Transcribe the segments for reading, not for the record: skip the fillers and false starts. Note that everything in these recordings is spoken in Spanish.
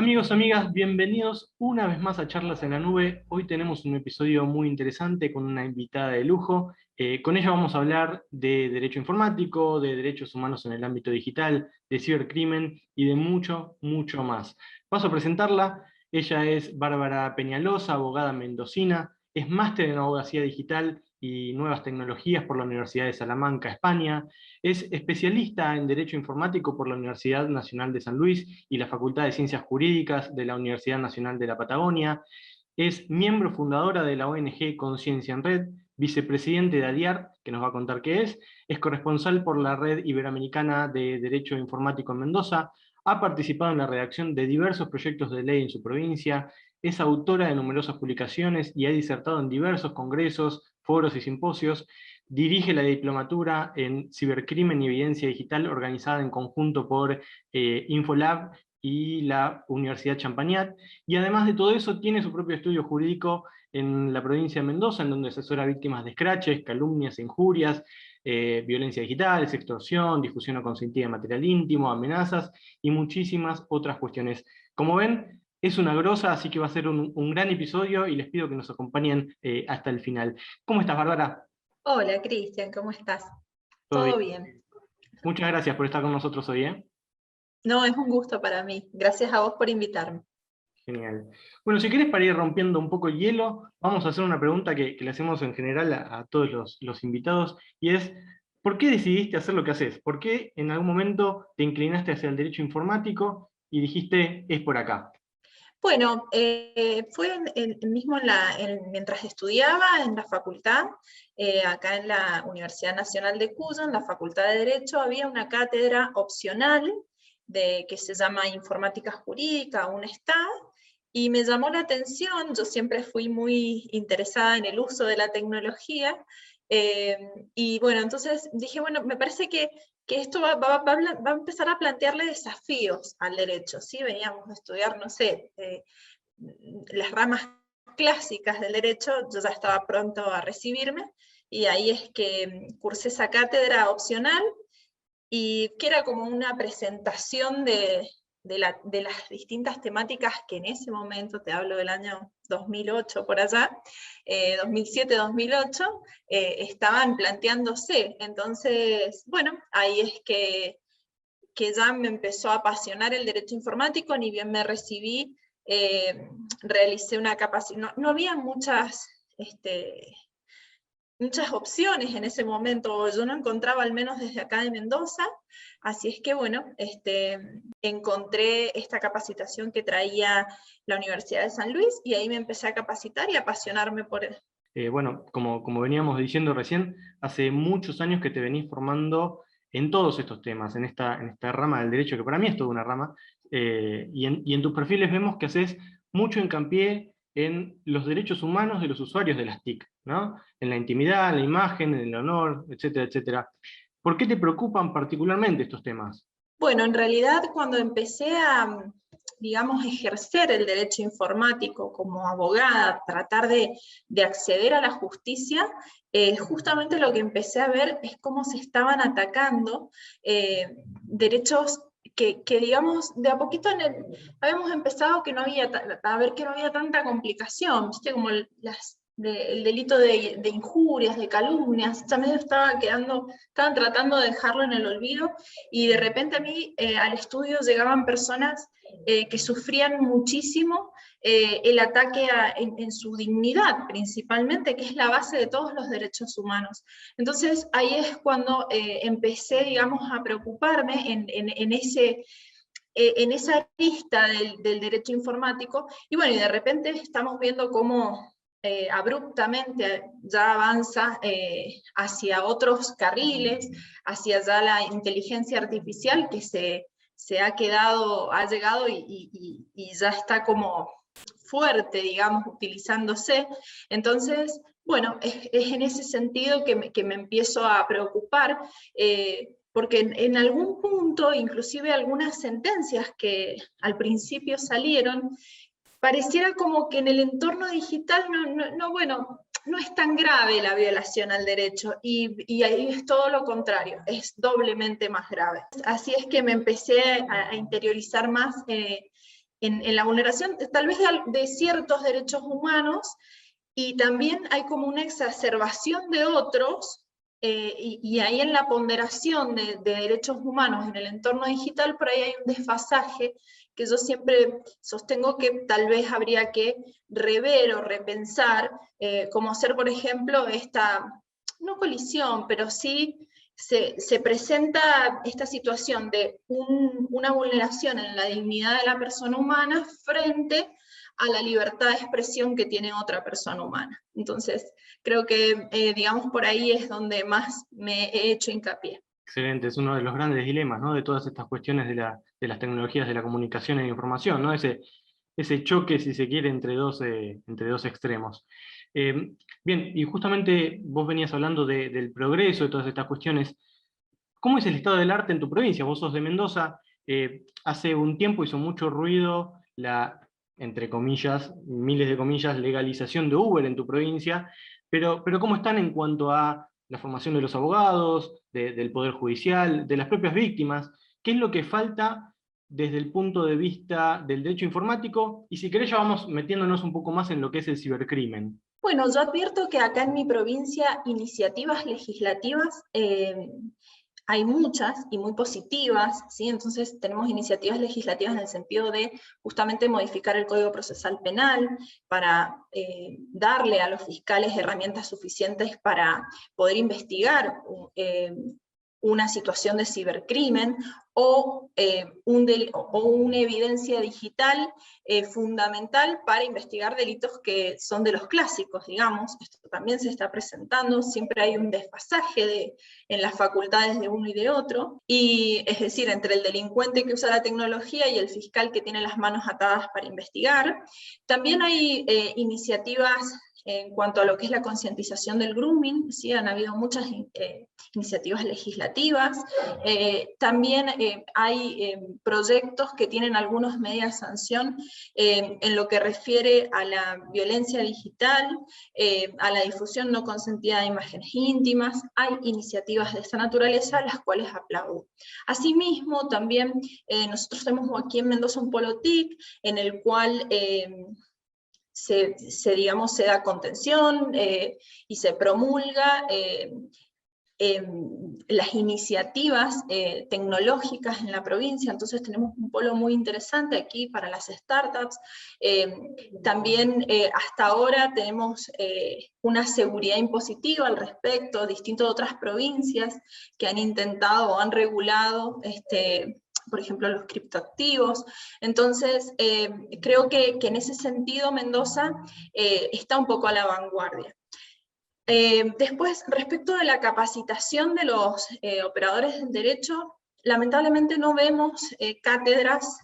Amigos, amigas, bienvenidos una vez más a Charlas en la Nube. Hoy tenemos un episodio muy interesante con una invitada de lujo. Con ella vamos a hablar de derecho informático, de derechos humanos en el ámbito digital, de cibercrimen y de mucho, mucho más. Paso a presentarla. Ella es Bárbara Peñalosa, abogada mendocina, es máster en abogacía digital y nuevas tecnologías por la Universidad de Salamanca, España. Es especialista en Derecho Informático por la Universidad Nacional de San Luis y la Facultad de Ciencias Jurídicas de la Universidad Nacional de la Patagonia. Es miembro fundadora de la ONG Conciencia en Red, vicepresidente de ADIAR, que nos va a contar qué es corresponsal por la Red Iberoamericana de Derecho Informático en Mendoza, ha participado en la redacción de diversos proyectos de ley en su provincia, es autora de numerosas publicaciones y ha disertado en diversos congresos, foros y simposios. Dirige la diplomatura en cibercrimen y evidencia digital organizada en conjunto por Infolab y la Universidad Champagnat. Y además de todo eso, tiene su propio estudio jurídico en la provincia de Mendoza, en donde asesora a víctimas de escraches, calumnias, injurias, violencia digital, extorsión, difusión no consentida de material íntimo, amenazas y muchísimas otras cuestiones. Como ven, es una grosa, así que va a ser un gran episodio y les pido que nos acompañen hasta el final. ¿Cómo estás, Bárbara? Hola, Cristian, ¿cómo estás? ¿Todo ¿Todo bien? bien? Muchas gracias por estar con nosotros hoy, ¿eh? No, es un gusto para mí. Gracias a vos por invitarme. Genial. Bueno, si querés, para ir rompiendo un poco el hielo, vamos a hacer una pregunta que le hacemos en general a todos los invitados, y es, ¿por qué decidiste hacer lo que haces? ¿Por qué en algún momento te inclinaste hacia el derecho informático y dijiste, es por acá? Bueno, fue mismo mientras estudiaba en la facultad, acá en la Universidad Nacional de Cuyo, en la Facultad de Derecho, había una cátedra opcional que se llama Informática Jurídica, UNESTA, y me llamó la atención. Yo siempre fui muy interesada en el uso de la tecnología, y bueno, entonces dije, bueno, me parece que esto va a empezar a plantearle desafíos al derecho, ¿sí? Veníamos a estudiar, no sé, las ramas clásicas del derecho. Yo ya estaba pronto a recibirme, y ahí es que cursé esa cátedra opcional, y que era como una presentación de las distintas temáticas que en ese momento, te hablo del año 2008 por allá, 2007-2008, estaban planteándose. Entonces, bueno, ahí es que ya me empezó a apasionar el derecho informático. Ni bien me recibí, realicé una capacitación. No había muchas opciones en ese momento, yo no encontraba, al menos desde acá de Mendoza. Así es que bueno, encontré esta capacitación que traía la Universidad de San Luis, y ahí me empecé a capacitar y a apasionarme por él. Bueno, como veníamos diciendo recién, hace muchos años que te venís formando en todos estos temas, en esta rama del derecho, que para mí es toda una rama, y en tus perfiles vemos que haces mucho hincapié en los derechos humanos de los usuarios de las TIC, ¿no? En la intimidad, en la imagen, en el honor, etcétera, etcétera. ¿Por qué te preocupan particularmente estos temas? Bueno, en realidad, cuando empecé a, digamos, ejercer el derecho informático como abogada, tratar de acceder a la justicia, justamente lo que empecé a ver es cómo se estaban atacando derechos que, digamos, de a poquito habíamos empezado que no había, a ver que no había tanta complicación, ¿viste? Como el delito de injurias, de calumnias, ya medio estaban tratando de dejarlo en el olvido. Y de repente a mí, al estudio, llegaban personas que sufrían muchísimo el ataque en su dignidad, principalmente, que es la base de todos los derechos humanos. Entonces ahí es cuando empecé, digamos, a preocuparme en esa lista del derecho informático. Y bueno, y de repente estamos viendo cómo abruptamente ya avanza hacia otros carriles, hacia ya la inteligencia artificial, que ha llegado y ya está como fuerte, digamos, utilizándose. Entonces, bueno, es en ese sentido que me empiezo a preocupar, porque en algún punto, inclusive algunas sentencias que al principio salieron, pareciera como que en el entorno digital bueno, no es tan grave la violación al derecho, y ahí es todo lo contrario, es doblemente más grave. Así es que me empecé a interiorizar más en la vulneración tal vez de ciertos derechos humanos, y también hay como una exacerbación de otros, y ahí en la ponderación de derechos humanos en el entorno digital, por ahí hay un desfasaje que yo siempre sostengo que tal vez habría que rever o repensar, como hacer, por ejemplo, esta, no colisión, pero sí se presenta esta situación de una vulneración en la dignidad de la persona humana frente a la libertad de expresión que tiene otra persona humana. Entonces, creo que, digamos, por ahí es donde más me he hecho hincapié. Excelente, es uno de los grandes dilemas, ¿no? De todas estas cuestiones de las tecnologías de la comunicación e información, ¿no? Ese choque, si se quiere, entre dos extremos. Bien, y justamente vos venías hablando del progreso, de todas estas cuestiones. ¿Cómo es el estado del arte en tu provincia? Vos sos de Mendoza, hace un tiempo hizo mucho ruido la, entre comillas, miles de comillas, legalización de Uber en tu provincia, pero ¿cómo están en cuanto a la formación de los abogados, del Poder Judicial, de las propias víctimas? ¿Qué es lo que falta desde el punto de vista del derecho informático? Y si querés ya vamos metiéndonos un poco más en lo que es el cibercrimen. Bueno, yo advierto que acá en mi provincia iniciativas legislativas hay muchas y muy positivas, ¿sí? Entonces tenemos iniciativas legislativas en el sentido de justamente modificar el Código Procesal Penal para darle a los fiscales herramientas suficientes para poder investigar una situación de cibercrimen o una evidencia digital fundamental para investigar delitos que son de los clásicos, digamos. Esto también se está presentando, siempre hay un desfasaje en las facultades de uno y de otro, y es decir, entre el delincuente que usa la tecnología y el fiscal que tiene las manos atadas para investigar. También hay iniciativas en cuanto a lo que es la concientización del grooming, ¿sí? Han habido muchas iniciativas legislativas. También hay proyectos que tienen algunas medidas de sanción en lo que refiere a la violencia digital, a la difusión no consentida de imágenes íntimas. Hay iniciativas de esa naturaleza, las cuales aplaudo. Asimismo, también nosotros tenemos aquí en Mendoza un polo TIC, en el cual digamos, se da contención y se promulga las iniciativas tecnológicas en la provincia. Entonces tenemos un polo muy interesante aquí para las startups. También hasta ahora tenemos una seguridad impositiva al respecto, distinto de otras provincias que han intentado o han regulado por ejemplo, los criptoactivos. Entonces, creo que en ese sentido Mendoza está un poco a la vanguardia. Después, respecto de la capacitación de los operadores del derecho, lamentablemente no vemos cátedras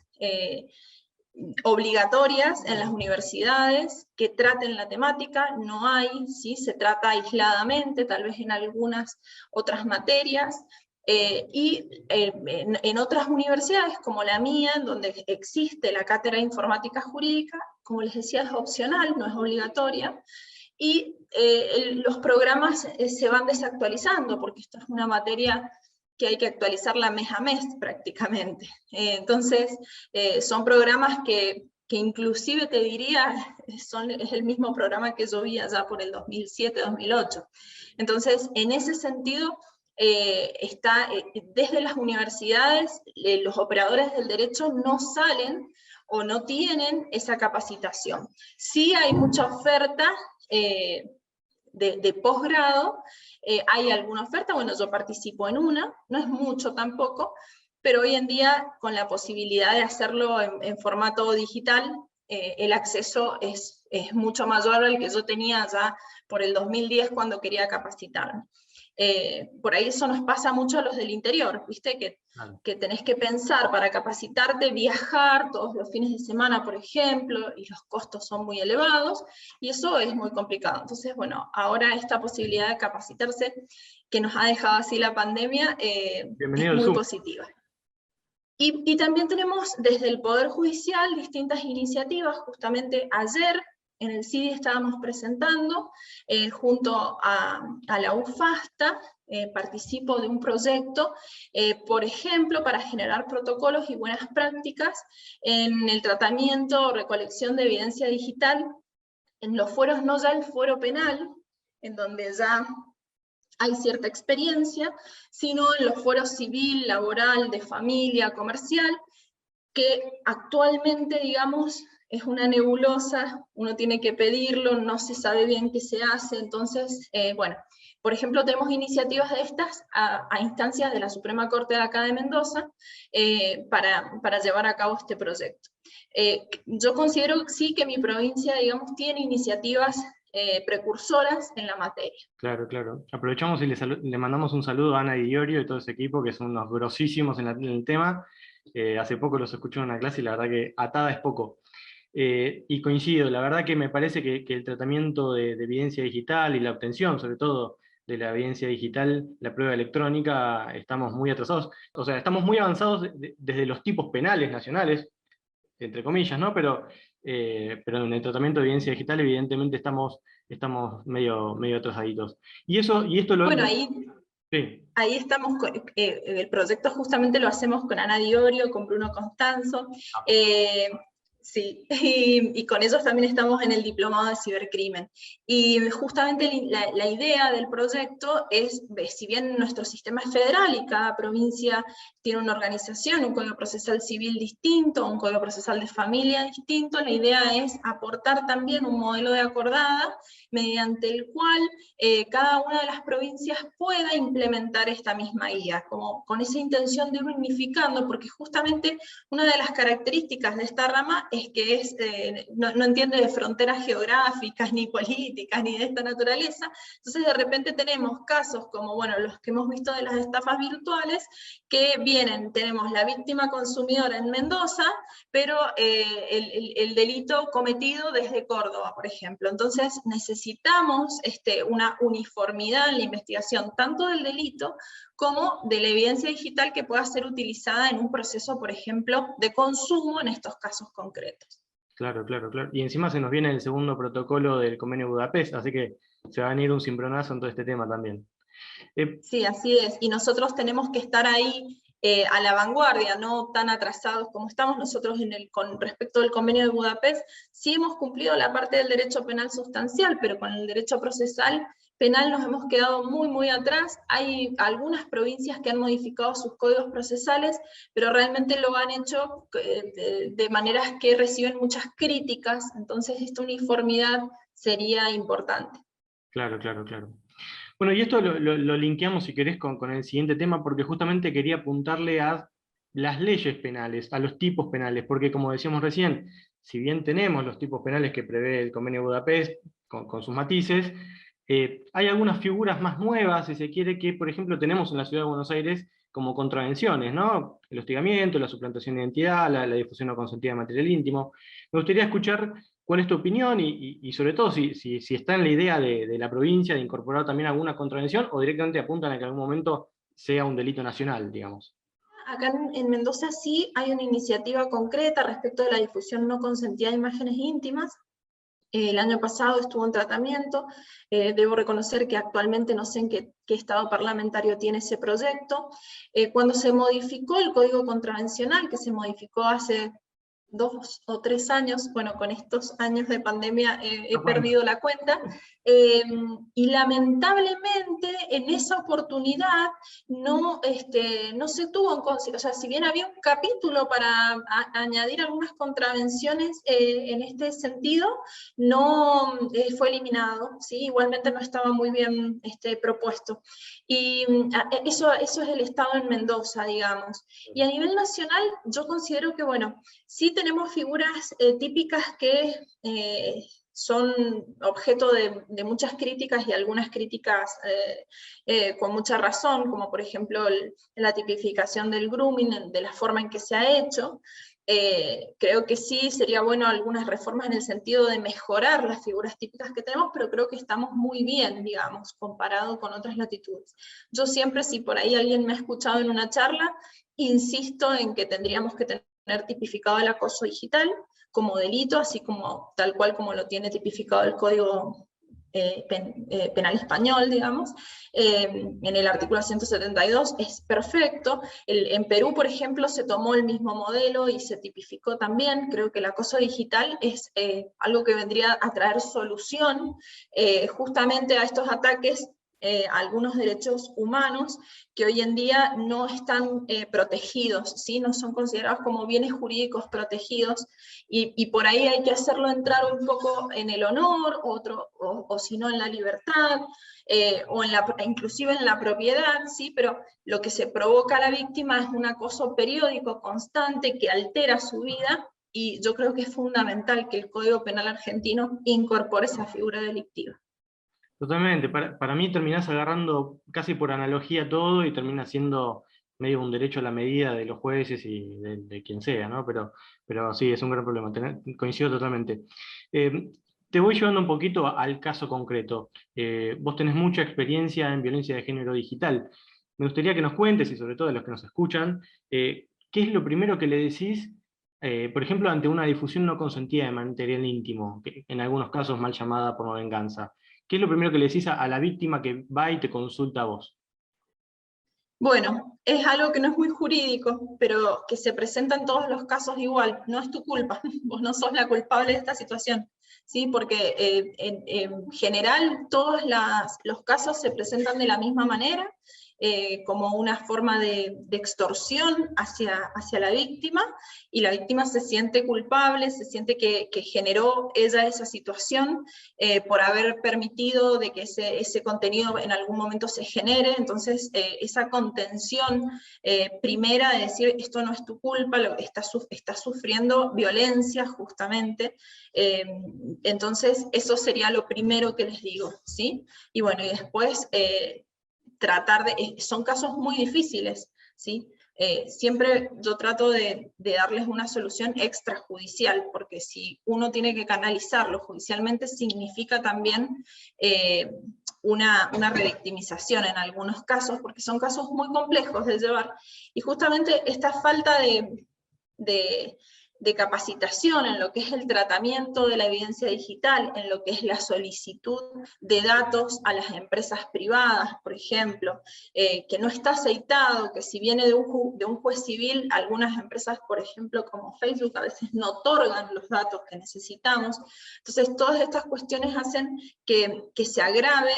obligatorias en las universidades que traten la temática, no hay, ¿sí? Se trata aisladamente, tal vez en algunas otras materias, y en otras universidades como la mía, en donde existe la cátedra de informática jurídica, como les decía, es opcional, no es obligatoria, y los programas se van desactualizando, porque esto es una materia que hay que actualizarla mes a mes prácticamente. Entonces, son programas que inclusive te diría, es el mismo programa que yo vi allá por el 2007-2008. Entonces, en ese sentido, desde las universidades, los operadores del derecho no salen o no tienen esa capacitación. Sí hay mucha oferta de posgrado, hay alguna oferta, bueno, yo participo en una, no es mucho tampoco, pero hoy en día con la posibilidad de hacerlo en formato digital, el acceso es mucho mayor al que yo tenía ya por el 2010 cuando quería capacitarme. Por ahí eso nos pasa mucho a los del interior, ¿viste? Que tenés que pensar para capacitarte, viajar todos los fines de semana, por ejemplo, y los costos son muy elevados, y eso es muy complicado. Entonces, bueno, ahora esta posibilidad de capacitarse que nos ha dejado así la pandemia es muy positiva. Y también tenemos desde el Poder Judicial distintas iniciativas. Justamente ayer en el CIDI estábamos presentando, junto a la UFASTA, participo de un proyecto, por ejemplo, para generar protocolos y buenas prácticas en el tratamiento o recolección de evidencia digital, en los fueros, no ya el fuero penal, en donde ya hay cierta experiencia, sino en los fueros civil, laboral, de familia, comercial, que actualmente, digamos, es una nebulosa, uno tiene que pedirlo, no se sabe bien qué se hace, entonces, bueno, por ejemplo, tenemos iniciativas de estas a instancias de la Suprema Corte de acá de Mendoza para llevar a cabo este proyecto. Yo considero sí que mi provincia, digamos, tiene iniciativas precursoras en la materia. Claro, claro. Aprovechamos y le mandamos un saludo a Ana y Iorio y todo ese equipo, que son unos grosísimos en el tema. Hace poco los escuché en una clase y la verdad que atada es poco. Y coincido, la verdad que me parece que el tratamiento de evidencia digital y la obtención, sobre todo, de la evidencia digital, la prueba electrónica, estamos muy atrasados. O sea, estamos muy avanzados desde los tipos penales nacionales, entre comillas, ¿no? Pero en el tratamiento de evidencia digital, evidentemente, estamos medio atrasaditos. Y esto lo... Bueno, ahí Sí. Ahí estamos, el proyecto justamente lo hacemos con Ana Diorio, con Bruno Constanzo, sí, y con ellos también estamos en el diplomado de cibercrimen. Y justamente la idea del proyecto es, si bien nuestro sistema es federal y cada provincia tiene una organización, un código procesal civil distinto, un código procesal de familia distinto, la idea es aportar también un modelo de acordada mediante el cual cada una de las provincias pueda implementar esta misma guía, como con esa intención de ir unificando, porque justamente una de las características de esta rama es que no entiende de fronteras geográficas, ni políticas, ni de esta naturaleza. Entonces de repente tenemos casos como, bueno, los que hemos visto de las estafas virtuales, que tenemos la víctima consumidora en Mendoza, pero el delito cometido desde Córdoba, por ejemplo. Entonces necesitamos una uniformidad en la investigación, tanto del delito como de la evidencia digital que pueda ser utilizada en un proceso, por ejemplo, de consumo en estos casos concretos. Claro, claro, claro. Y encima se nos viene el segundo protocolo del Convenio de Budapest, así que se va a venir un cimbronazo en todo este tema también. Sí, así es. Y nosotros tenemos que estar ahí a la vanguardia, no tan atrasados como estamos nosotros con respecto al Convenio de Budapest. Sí hemos cumplido la parte del derecho penal sustancial, pero con el derecho procesal penal nos hemos quedado muy, muy atrás. Hay algunas provincias que han modificado sus códigos procesales, pero realmente lo han hecho de maneras que reciben muchas críticas, entonces esta uniformidad sería importante. Claro, claro, claro. Bueno, y esto lo linkeamos, si querés, con el siguiente tema, porque justamente quería apuntarle a las leyes penales, a los tipos penales, porque como decíamos recién, si bien tenemos los tipos penales que prevé el Convenio de Budapest, con sus matices, hay algunas figuras más nuevas, si se quiere, que, por ejemplo, tenemos en la Ciudad de Buenos Aires como contravenciones, ¿no? El hostigamiento, la suplantación de identidad, la difusión no consentida de material íntimo. Me gustaría escuchar cuál es tu opinión y sobre todo si está en la idea de la provincia de incorporar también alguna contravención o directamente apuntan a que en algún momento sea un delito nacional, digamos. Acá en Mendoza sí hay una iniciativa concreta respecto de la difusión no consentida de imágenes íntimas. El año pasado estuvo en tratamiento, debo reconocer que actualmente no sé en qué estado parlamentario tiene ese proyecto. Cuando se modificó el Código Contravencional, que se modificó hace 2 o 3 años, bueno, con estos años de pandemia he perdido la cuenta, y lamentablemente en esa oportunidad no se tuvo en consideración, o sea, si bien había un capítulo para añadir algunas contravenciones en este sentido, no fue eliminado, ¿sí? Igualmente no estaba muy bien propuesto. Y eso es el estado en Mendoza, digamos. Y a nivel nacional, yo considero que, bueno, sí tenemos figuras típicas que son objeto de muchas críticas y algunas críticas con mucha razón, como por ejemplo la tipificación del grooming, de la forma en que se ha hecho. Creo que sí sería bueno algunas reformas en el sentido de mejorar las figuras típicas que tenemos, pero creo que estamos muy bien, digamos, comparado con otras latitudes. Yo siempre, si por ahí alguien me ha escuchado en una charla, insisto en que tendríamos que tener tipificado el acoso digital como delito, así como tal cual como lo tiene tipificado el Código penal español, digamos, en el artículo 172, es perfecto. En Perú, por ejemplo, se tomó el mismo modelo y se tipificó también. Creo que el acoso digital es algo que vendría a traer solución justamente a estos ataques a algunos derechos humanos que hoy en día no están protegidos, ¿sí? No son considerados como bienes jurídicos protegidos, y por ahí hay que hacerlo entrar un poco en el honor, o si no en la libertad, inclusive en la propiedad, ¿sí? Pero lo que se provoca a la víctima es un acoso periódico, constante, que altera su vida, y yo creo que es fundamental que el Código Penal argentino incorpore esa figura delictiva. Totalmente, para mí terminás agarrando casi por analogía todo y termina siendo medio un derecho a la medida de los jueces y de quien sea, ¿no? Pero sí, es un gran problema, coincido totalmente. Eh, Te voy llevando un poquito al caso concreto. Vos tenés mucha experiencia en violencia de género digital. Me gustaría que nos cuentes, y sobre todo a los que nos escuchan, ¿qué es lo primero que le decís, por ejemplo, ante una difusión no consentida de material íntimo, que en algunos casos mal llamada por venganza? ¿Qué es lo primero que le decís a la víctima que va y te consulta a vos? Bueno, es algo que no es muy jurídico, pero que se presenta en todos los casos igual. No es tu culpa, vos no sos la culpable de esta situación, ¿sí? Porque en general todos los casos se presentan de la misma manera, como una forma de extorsión hacia la víctima, y la víctima se siente culpable, se siente que generó ella esa situación por haber permitido de que ese contenido en algún momento se genere. Entonces esa contención primera de decir esto no es tu culpa, estás sufriendo violencia justamente, entonces eso sería lo primero que les digo, ¿sí? Y bueno, y después son casos muy difíciles, ¿sí? Siempre yo trato de darles una solución extrajudicial, porque si uno tiene que canalizarlo judicialmente, significa también una revictimización en algunos casos, porque son casos muy complejos de llevar, y justamente esta falta de capacitación en lo que es el tratamiento de la evidencia digital, en lo que es la solicitud de datos a las empresas privadas, por ejemplo, que no está aceitado, que si viene de un juez civil, algunas empresas, por ejemplo, como Facebook, a veces no otorgan los datos que necesitamos. Entonces, todas estas cuestiones hacen que se agrave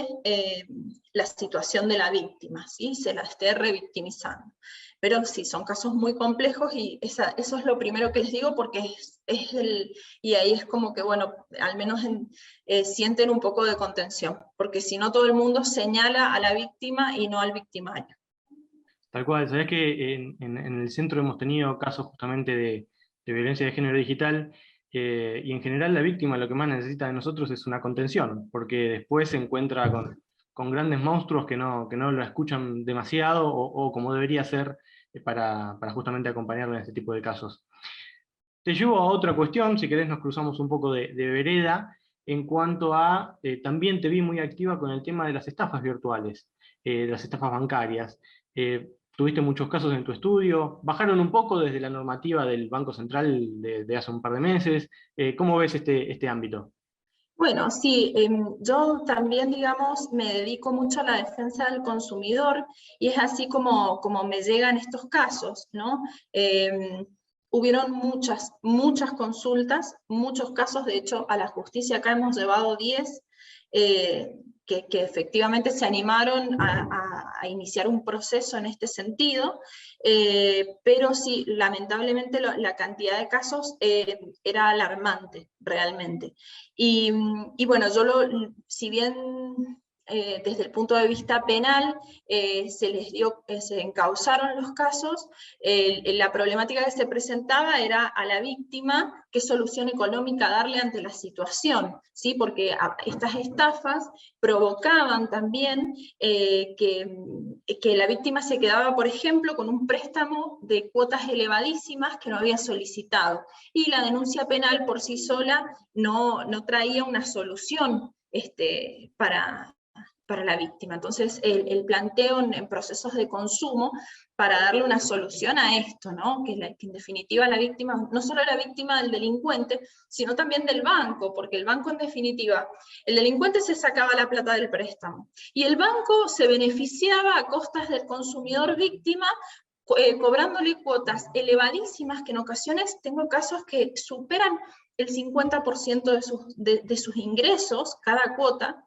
la situación de la víctima, ¿sí? Se la esté revictimizando. Pero sí, son casos muy complejos, y eso es lo primero que les digo, porque y ahí es como que, bueno, al menos sienten un poco de contención, porque si no todo el mundo señala a la víctima y no al victimario. Tal cual, sabés que en el centro hemos tenido casos justamente de violencia de género digital, y en general la víctima lo que más necesita de nosotros es una contención, porque después se encuentra con grandes monstruos que no lo escuchan demasiado o como debería ser, para justamente acompañarlo en este tipo de casos. Te llevo a otra cuestión, si querés nos cruzamos un poco de vereda, en cuanto a, también te vi muy activa con el tema de las estafas virtuales, las estafas bancarias. Tuviste muchos casos en tu estudio, bajaron un poco desde la normativa del Banco Central de hace un par de meses. ¿Cómo ves este ámbito? Bueno, sí, yo también, digamos, me dedico mucho a la defensa del consumidor, y es así como me llegan estos casos, ¿no? Hubieron muchas consultas, muchos casos. De hecho, a la justicia acá hemos llevado 10 que efectivamente se animaron a iniciar un proceso en este sentido, pero sí, lamentablemente la cantidad de casos era alarmante, realmente. Y bueno, si bien desde el punto de vista penal se encauzaron los casos, la problemática que se presentaba era a la víctima qué solución económica darle ante la situación, ¿sí? Porque estas estafas provocaban también que la víctima se quedaba, por ejemplo, con un préstamo de cuotas elevadísimas que no había solicitado, y la denuncia penal por sí sola no traía una solución para la víctima. Entonces, el planteo en procesos de consumo para darle una solución a esto, ¿no? Que en definitiva la víctima, no solo la víctima del delincuente, sino también del banco, porque el banco en definitiva, el delincuente se sacaba la plata del préstamo, y el banco se beneficiaba a costas del consumidor víctima, cobrándole cuotas elevadísimas, que en ocasiones tengo casos que superan el 50% de sus ingresos, cada cuota,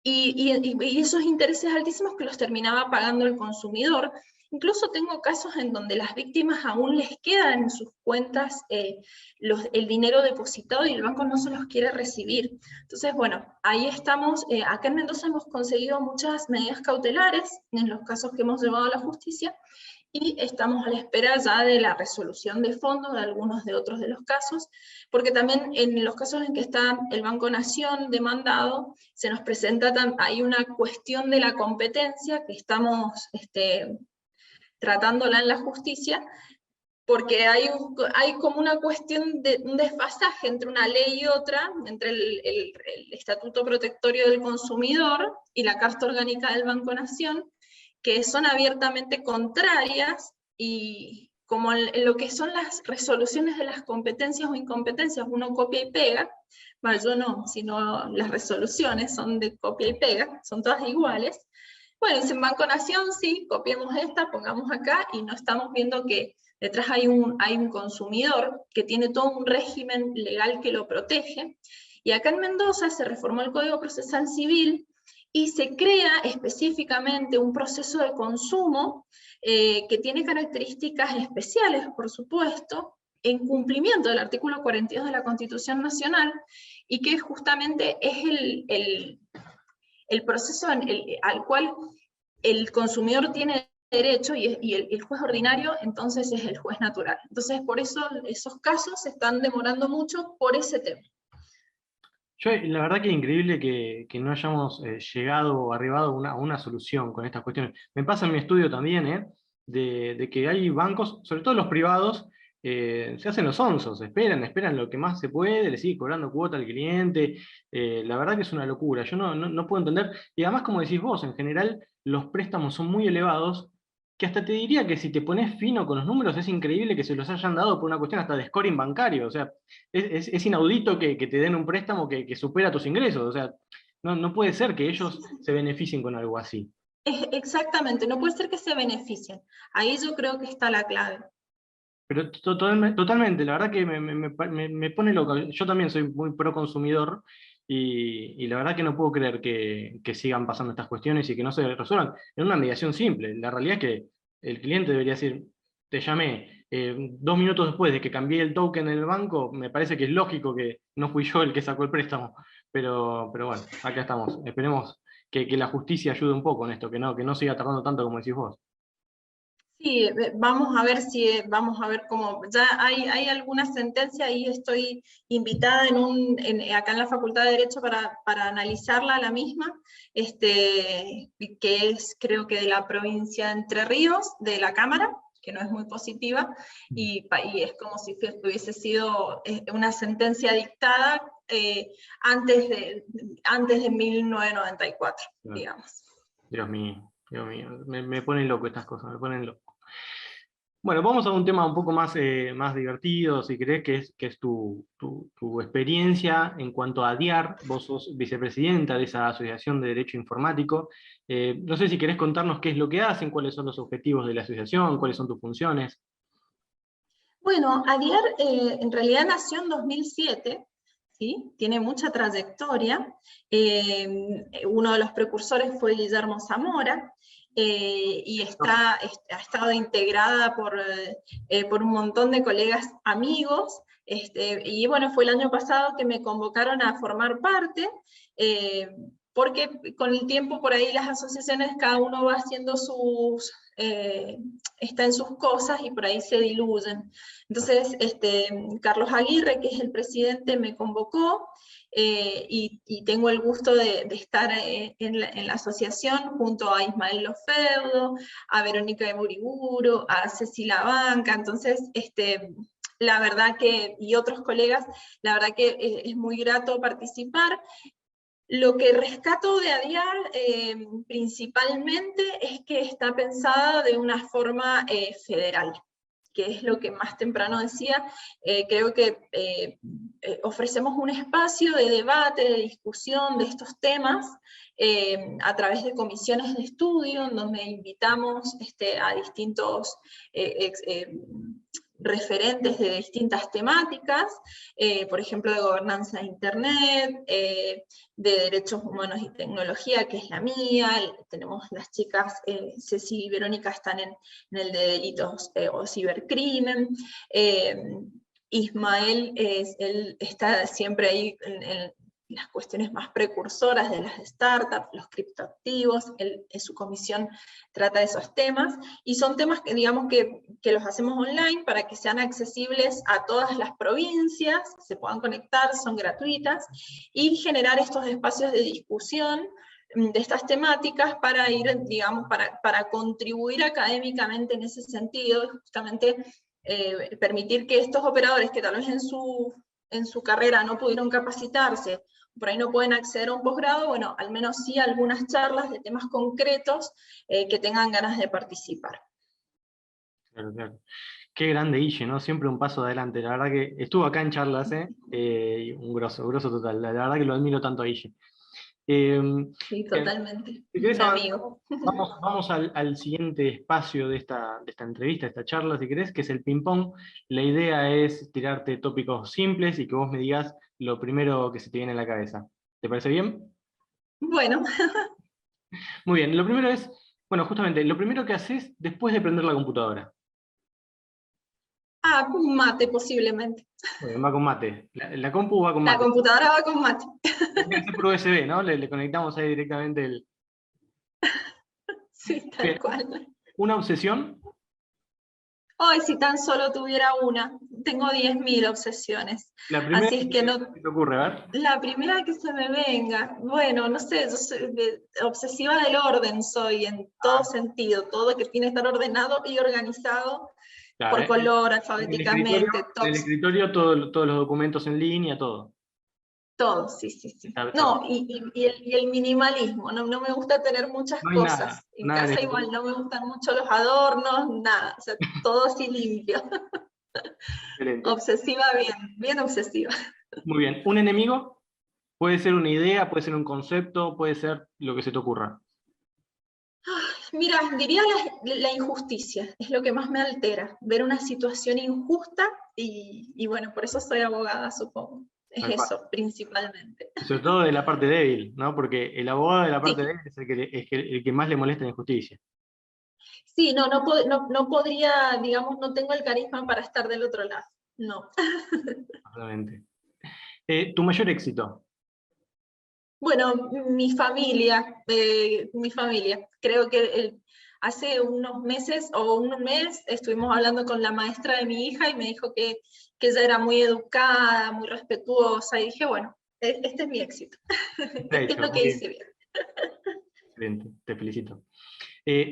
y esos intereses altísimos que los terminaba pagando el consumidor. Incluso tengo casos en donde las víctimas aún les quedan en sus cuentas el dinero depositado y el banco no se los quiere recibir. Entonces, bueno, ahí estamos. Acá en Mendoza hemos conseguido muchas medidas cautelares en los casos que hemos llevado a la justicia, y estamos a la espera ya de la resolución de fondo de algunos de otros de los casos, porque también en los casos en que está el Banco Nación demandado, se nos presenta, hay una cuestión de la competencia que estamos tratándola en la justicia, porque hay como una cuestión de un desfasaje entre una ley y otra, entre el Estatuto Protectorio del Consumidor y la Carta Orgánica del Banco Nación, que son abiertamente contrarias, y como en lo que son las resoluciones de las competencias o incompetencias, uno copia y pega, bueno, yo no, sino las resoluciones son de copia y pega, son todas iguales. Bueno, en Banco Nación sí, copiemos esta, pongamos acá, y no estamos viendo que detrás hay un consumidor que tiene todo un régimen legal que lo protege, y acá en Mendoza se reformó el Código Procesal Civil, y se crea específicamente un proceso de consumo que tiene características especiales, por supuesto, en cumplimiento del artículo 42 de la Constitución Nacional, y que justamente es el proceso al cual el consumidor tiene derecho, y el juez ordinario entonces es el juez natural. Entonces, por eso esos casos se están demorando mucho por ese tema. Yo, la verdad que es increíble que no hayamos llegado o arribado a una solución con estas cuestiones. Me pasa en mi estudio también, de que hay bancos, sobre todo los privados, se hacen los onzos, esperan lo que más se puede, le sigue cobrando cuota al cliente. La verdad que es una locura. Yo no puedo entender. Y además, como decís vos, en general los préstamos son muy elevados, que hasta te diría que si te pones fino con los números, es increíble que se los hayan dado por una cuestión hasta de scoring bancario. O sea, es inaudito que te den un préstamo que supera tus ingresos. O sea, no puede ser que ellos se beneficien con algo así. Exactamente, no puede ser que se beneficien. Ahí yo creo que está la clave. Pero totalmente, la verdad que me pone loco. Yo también soy muy pro consumidor, y la verdad que no puedo creer que sigan pasando estas cuestiones y que no se resuelvan en una mediación simple. La realidad es que el cliente debería decir: te llamé 2 minutos después de que cambié el token en el banco, me parece que es lógico que no fui yo el que sacó el préstamo. Pero bueno, acá estamos. Esperemos que la justicia ayude un poco en esto, que no siga tardando tanto como decís vos. Sí, vamos a ver cómo, ya hay alguna sentencia, y estoy invitada acá en la Facultad de Derecho para analizarla, la misma, que es, creo que de la provincia de Entre Ríos, de la Cámara, que no es muy positiva, y es como si hubiese sido una sentencia dictada antes de 1994, digamos. Dios mío, Dios mío, me ponen loco estas cosas, me ponen loco. Bueno, vamos a un tema un poco más divertido, si querés, que es tu experiencia en cuanto a DIAR. Vos sos vicepresidenta de esa Asociación de Derecho Informático. No sé si querés contarnos qué es lo que hacen, cuáles son los objetivos de la asociación, cuáles son tus funciones. Bueno, ADIAR en realidad nació en 2007, ¿sí? Tiene mucha trayectoria. Uno de los precursores fue Guillermo Zamora, y ha estado integrada por un montón de colegas amigos, y bueno, fue el año pasado que me convocaron a formar parte, porque con el tiempo por ahí las asociaciones, cada uno va haciendo está en sus cosas, y por ahí se diluyen. Entonces, Carlos Aguirre, que es el presidente, me convocó, y tengo el gusto de estar en la asociación junto a Ismael Lofeudo, a Verónica de Buriburo, a Cecilia Banca. Entonces, la verdad que, y otros colegas, la verdad que es muy grato participar. Lo que rescato de ADIAR principalmente es que está pensada de una forma federal, que es lo que más temprano decía. Creo que ofrecemos un espacio de debate, de discusión de estos temas, a través de comisiones de estudio, en donde invitamos a distintos referentes de distintas temáticas, por ejemplo, de gobernanza de Internet, de derechos humanos y tecnología, que es la mía. Tenemos las chicas, Ceci y Verónica están en el de delitos o cibercrimen. Ismael, él está siempre ahí en las cuestiones más precursoras de las startups, los criptoactivos. En su comisión trata de esos temas, y son temas que, digamos, que los hacemos online para que sean accesibles a todas las provincias, se puedan conectar, son gratuitas, y generar estos espacios de discusión de estas temáticas para ir, digamos, para contribuir académicamente en ese sentido, y justamente permitir que estos operadores que tal vez en su carrera no pudieron capacitarse, por ahí no pueden acceder a un posgrado, bueno, al menos sí a algunas charlas de temas concretos que tengan ganas de participar. Claro, claro. Qué grande Guille, ¿no? Siempre un paso adelante. La verdad que estuvo acá en charlas, un grosso total. La verdad que lo admiro tanto a Guille. Sí, Bien, totalmente. si querés Un amigo. vamos al siguiente espacio de esta entrevista, de esta charla, si querés, que es el ping-pong. La idea es tirarte tópicos simples y que vos me digas lo primero que se te viene a la cabeza. ¿Te parece bien? Bueno, Muy bien, lo primero es, bueno, justamente, lo primero que haces después de prender la computadora. un mate posiblemente. Bueno, va con mate. La compu va con La mate. computadora va con mate. Tiene que ser por USB, ¿no? Le conectamos ahí directamente el... Sí, tal Bien, cual. ¿una obsesión? Ay, si tan solo tuviera una. Tengo 10.000 obsesiones. La primera Así es que no, que te ocurre, a ver. la primera que se me venga, bueno, no sé, yo soy obsesiva del orden, soy en todo Ah, sentido, todo que tiene que estar ordenado y organizado claro, por color, en alfabéticamente, el escritorio todos los documentos en línea, todo. todo, sí, sí, sí. Está No, y el minimalismo, no me gusta tener muchas no hay nada, cosas. En nada en casa el igual no me gustan mucho los adornos, nada, o sea, todo así limpio. excelente. Obsesiva, bien, bien obsesiva. Muy bien. ¿Un enemigo? Puede ser una idea, puede ser un concepto, puede ser lo que se te ocurra. Mira, diría la injusticia, es lo que más me altera, ver una situación injusta y bueno, por eso soy abogada, supongo. Es Tal cual. eso, principalmente. Y sobre todo de la parte débil, ¿no? Porque el abogado de la parte Sí, débil es el que más le molesta la injusticia. sí, no podría, digamos, no tengo el carisma para estar del otro lado, no. Absolutamente. ¿Tu mayor éxito? Bueno, mi familia. Creo que hace unos meses o un mes estuvimos hablando con la maestra de mi hija y me dijo que ella era muy educada, muy respetuosa, y dije, bueno, este es mi éxito. De Esto es hecho, lo muy que bien. hice bien. Excelente, te felicito.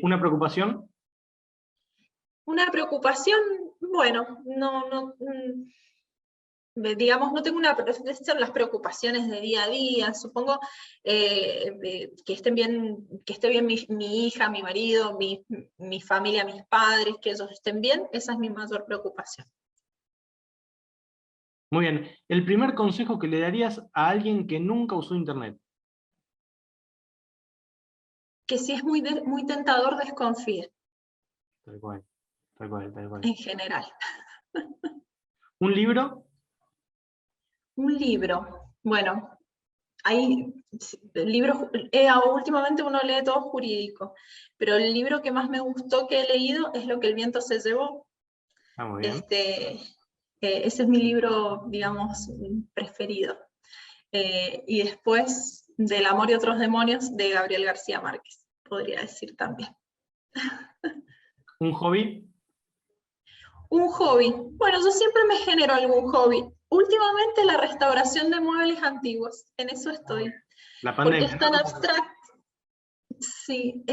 ¿Una preocupación? Una preocupación, bueno, digamos, no tengo son las preocupaciones de día a día, supongo que esté bien mi hija, mi marido, mi familia, mis padres, que ellos estén bien, esa es mi mayor preocupación. Muy bien. ¿El primer consejo que le darías a alguien que nunca usó Internet? Que si es muy tentador, desconfíe, Tal cual, tal cual, tal cual. en general. ¿Un libro? Un libro, bueno, hay libros, últimamente uno lee todo jurídico, pero el libro que más me gustó que he leído es Lo que el viento se llevó. Ah, muy bien. Ese es mi libro, digamos, preferido. Y después Del amor y otros demonios, de Gabriel García Márquez, podría decir también. ¿Un hobby? Un hobby. Bueno, yo siempre me genero algún hobby. Últimamente la restauración de muebles antiguos, en eso estoy. La Porque pandemia, es ¿no? tan abstracto. Sí,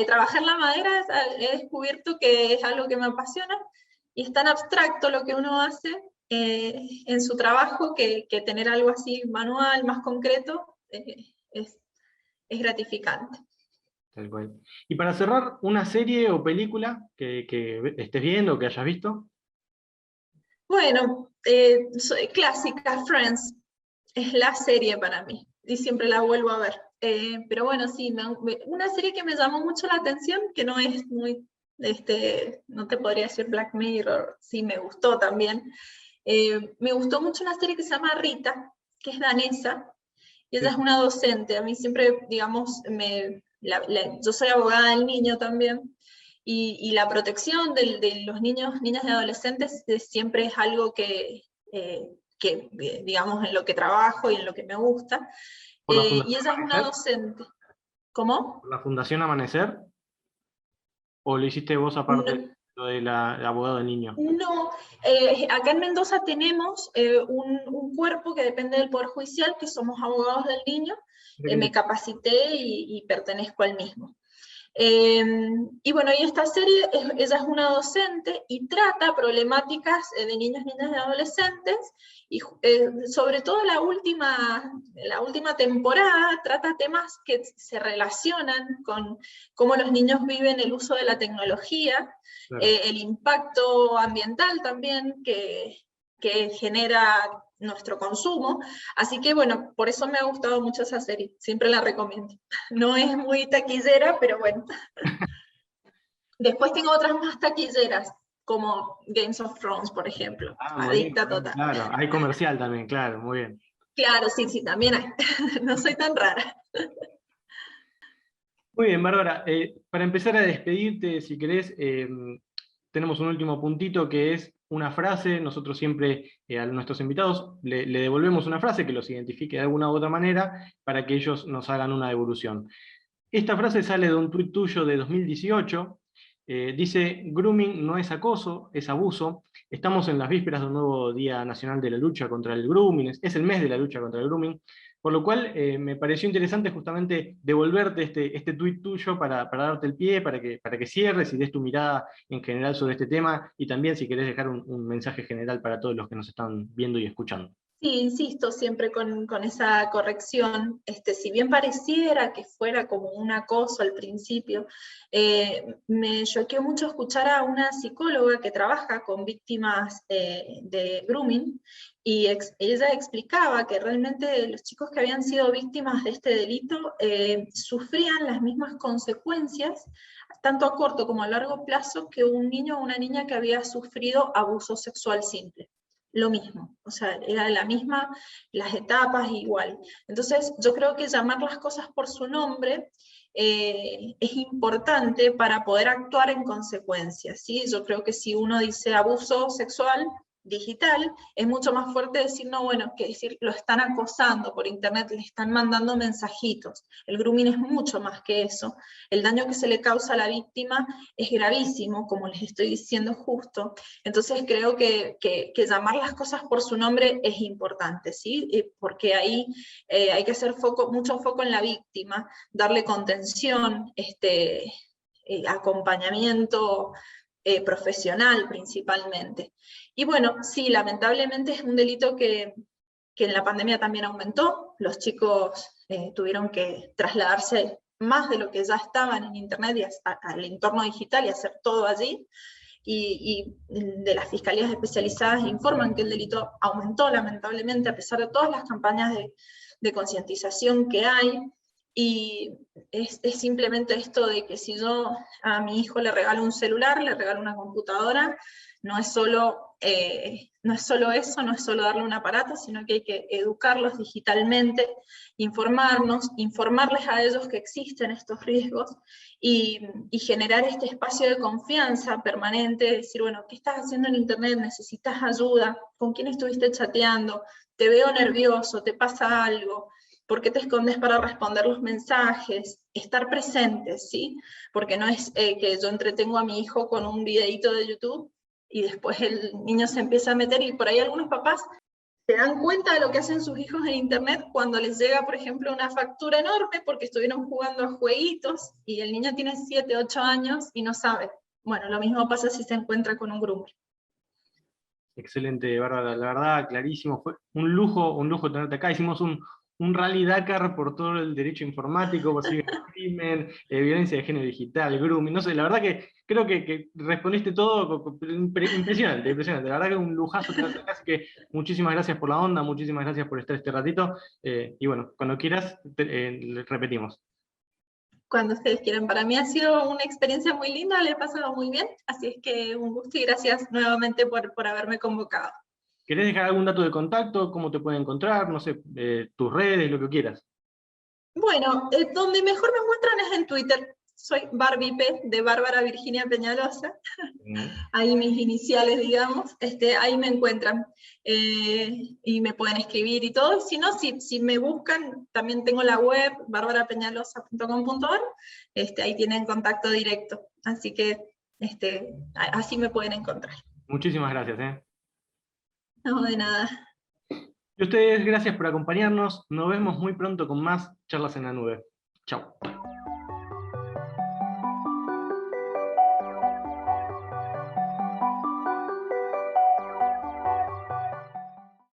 trabajar la madera, he descubierto que es algo que me apasiona, y es tan abstracto lo que uno hace en su trabajo que tener algo así manual, más concreto, es gratificante. Tal cual. Y para cerrar, ¿una serie o película que estés viendo o que hayas visto? Bueno, soy clásica, Friends, es la serie para mí, y siempre la vuelvo a ver. Pero bueno, sí, una serie que me llamó mucho la atención, que no es muy, no te podría decir Black Mirror, sí me gustó también. Me gustó mucho una serie que se llama Rita, que es danesa, y ella es una docente. A mí siempre, digamos, yo soy abogada del niño también, y la protección de los niños, niñas y adolescentes siempre es algo digamos, en lo que trabajo y en lo que me gusta. ¿Por la Y Fundación ella es una Amanecer? docente. ¿Cómo? ¿Por la Fundación Amanecer? ¿O lo hiciste vos aparte de No, lo de la abogado de niño? no, acá en Mendoza tenemos un cuerpo que depende del Poder Judicial, que somos abogados del niño. Me capacité y pertenezco al mismo. Y bueno, y esta serie, ella es una docente y trata problemáticas de niños, niñas y adolescentes, y sobre todo la última temporada trata temas que se relacionan con cómo los niños viven el uso de la tecnología, Claro. el impacto ambiental también que genera nuestro consumo. Así que bueno, por eso me ha gustado mucho esa serie, siempre la recomiendo. No es muy taquillera, pero bueno. Después tengo otras más taquilleras, como Games of Thrones, por ejemplo. Ah, muy bien, Adicta total. claro. Hay comercial también, claro, muy bien. Claro, sí, sí, también hay. No soy tan rara. Muy bien, Bárbara. Para empezar a despedirte, si querés, tenemos un último puntito que es una frase. Nosotros siempre a nuestros invitados le devolvemos una frase que los identifique de alguna u otra manera para que ellos nos hagan una devolución. Esta frase sale de un tuit tuyo de 2018. Dice: grooming no es acoso, es abuso. Estamos en las vísperas de un nuevo Día Nacional de la Lucha contra el Grooming, es el mes de la lucha contra el grooming, por lo cual me pareció interesante justamente devolverte este tuit tuyo para darte el pie, para que cierres y des tu mirada en general sobre este tema, y también si querés dejar un mensaje general para todos los que nos están viendo y escuchando. Sí, insisto siempre con esa corrección. Si bien pareciera que fuera como un acoso al principio, me choqueó mucho escuchar a una psicóloga que trabaja con víctimas de grooming, y ella explicaba que realmente los chicos que habían sido víctimas de este delito sufrían las mismas consecuencias, tanto a corto como a largo plazo, que un niño o una niña que había sufrido abuso sexual simple. Lo mismo, o sea, era la misma, las etapas igual. Entonces, yo creo que llamar las cosas por su nombre es importante para poder actuar en consecuencia, ¿sí? Yo creo que si uno dice abuso sexual digital, es mucho más fuerte decir, no, bueno, que decir, lo están acosando por internet, le están mandando mensajitos. El grooming es mucho más que eso. El daño que se le causa a la víctima es gravísimo, como les estoy diciendo justo. Entonces creo que llamar las cosas por su nombre es importante, ¿sí? Porque ahí hay que hacer mucho foco en la víctima, darle contención, acompañamiento profesional principalmente. Y bueno, sí, lamentablemente es un delito que en la pandemia también aumentó. Los chicos tuvieron que trasladarse más de lo que ya estaban en internet y al entorno digital y hacer todo allí. Y de las fiscalías especializadas informan que el delito aumentó lamentablemente a pesar de todas las campañas de concientización que hay. Y es simplemente esto de que si yo a mi hijo le regalo un celular, le regalo una computadora, no es solo eso, no es solo darle un aparato, sino que hay que educarlos digitalmente, informarles a ellos que existen estos riesgos, y generar este espacio de confianza permanente, decir, bueno, ¿qué estás haciendo en internet? ¿Necesitas ayuda? ¿Con quién estuviste chateando? ¿Te veo nervioso? ¿Te pasa algo? ¿Por qué te escondes para responder los mensajes? Estar presentes, ¿sí? Porque no es que yo entretengo a mi hijo con un videito de YouTube y después el niño se empieza a meter, y por ahí algunos papás se dan cuenta de lo que hacen sus hijos en internet cuando les llega, por ejemplo, una factura enorme porque estuvieron jugando a jueguitos y el niño tiene 7, 8 años y no sabe. Bueno, lo mismo pasa si se encuentra con un groomer. Excelente, Bárbara, la verdad, clarísimo. Fue un lujo tenerte acá. Hicimos un un rally Dakar por todo el derecho informático, por cibercrimen, violencia de género digital, grooming, no sé, la verdad que creo que respondiste todo impresionante, impresionante. La verdad que un lujazo tenerte acá, así que muchísimas gracias por la onda, muchísimas gracias por estar este ratito, y bueno, cuando quieras, repetimos. Cuando ustedes quieran. Para mí ha sido una experiencia muy linda, le he pasado muy bien, así es que un gusto y gracias nuevamente por haberme convocado. ¿Querés dejar algún dato de contacto? ¿Cómo te pueden encontrar? No sé, tus redes, lo que quieras. Bueno, donde mejor me encuentran es en Twitter. Soy Barbie P, de Bárbara Virginia Peñalosa. Ahí mis iniciales, digamos, ahí me encuentran. Y me pueden escribir y todo. Si no, si me buscan, también tengo la web, barbarapeñalosa.com.ar. Ahí tienen contacto directo. Así que así me pueden encontrar. Muchísimas gracias. No, de nada. Y ustedes, gracias por acompañarnos. Nos vemos muy pronto con más charlas en la nube. Chao.